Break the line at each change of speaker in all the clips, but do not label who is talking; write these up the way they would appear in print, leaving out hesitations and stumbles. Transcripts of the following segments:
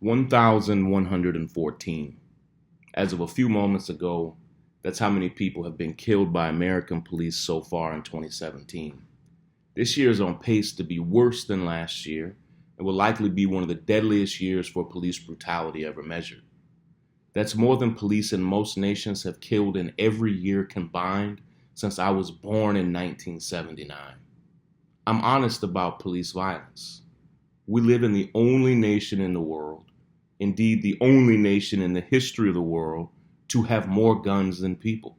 1,114. As of a few moments ago, that's how many people have been killed by American police so far in 2017. This year is on pace to be worse than last year and will likely be one of the deadliest years for police brutality ever measured. That's more than police in most nations have killed in every year combined since I was born in 1979. I'm honest about police violence. We live in the only nation in the world, indeed the only nation in the history of the world, to have more guns than people.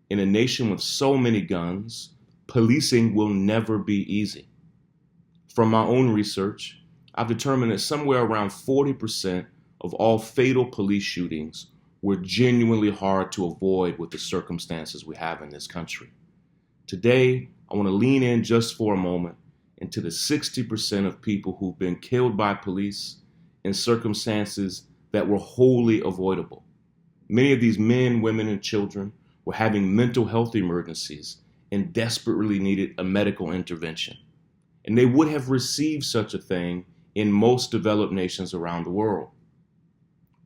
In a nation with so many guns, policing will never be easy. From my own research, I've determined that somewhere around 40% of all fatal police shootings were genuinely hard to avoid with the circumstances we have in this country. Today, I want to lean in just for a moment into the 60% of people who've been killed by police in circumstances that were wholly avoidable. Many of these men, women, and children were having mental health emergencies and desperately needed a medical intervention. And they would have received such a thing in most developed nations around the world.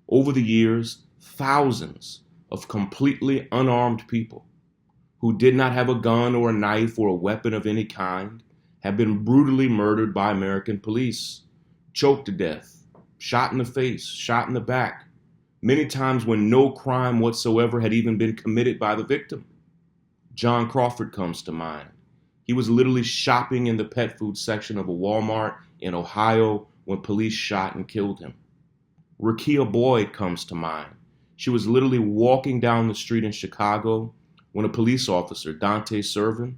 Over the years, thousands of completely unarmed people who did not have a gun or a knife or a weapon of any kind have been brutally murdered by American police, choked to death, shot in the face, shot in the back, many times when no crime whatsoever had even been committed by the victim. John Crawford comes to mind. He was literally shopping in the pet food section of a Walmart in Ohio when police shot and killed him. Rekia Boyd comes to mind. She was literally walking down the street in Chicago when a police officer, Dante Servin,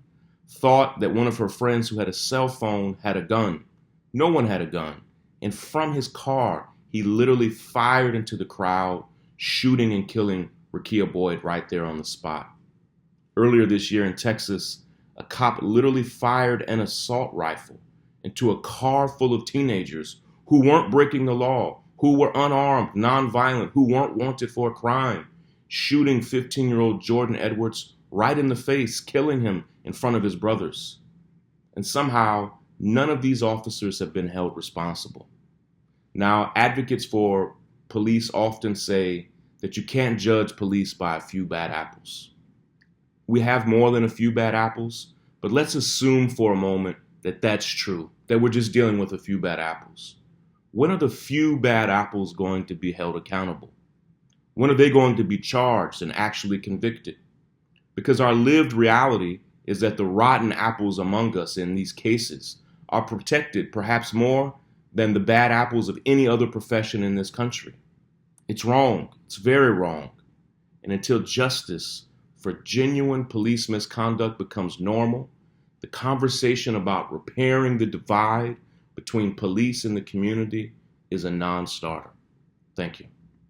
thought that one of her friends who had a cell phone had a gun. No one had a gun. And from his car, he literally fired into the crowd, shooting and killing Rekia Boyd right there on the spot. Earlier this year in Texas, a cop literally fired an assault rifle into a car full of teenagers who weren't breaking the law, who were unarmed, nonviolent, who weren't wanted for a crime, shooting 15-year-old Jordan Edwards right in the face, killing him in front of his brothers. And somehow, none of these officers have been held responsible. Now, advocates for police often say that you can't judge police by a few bad apples. We have more than a few bad apples, but let's assume for a moment that that's true, that we're just dealing with a few bad apples. When are the few bad apples going to be held accountable? When are they going to be charged and actually convicted? Because our lived reality is that the rotten apples among us in these cases are protected perhaps more than the bad apples of any other profession in this country. It's wrong. It's very wrong. And until justice for genuine police misconduct becomes normal, the conversation about repairing the divide between police and the community is a non-starter. Thank you.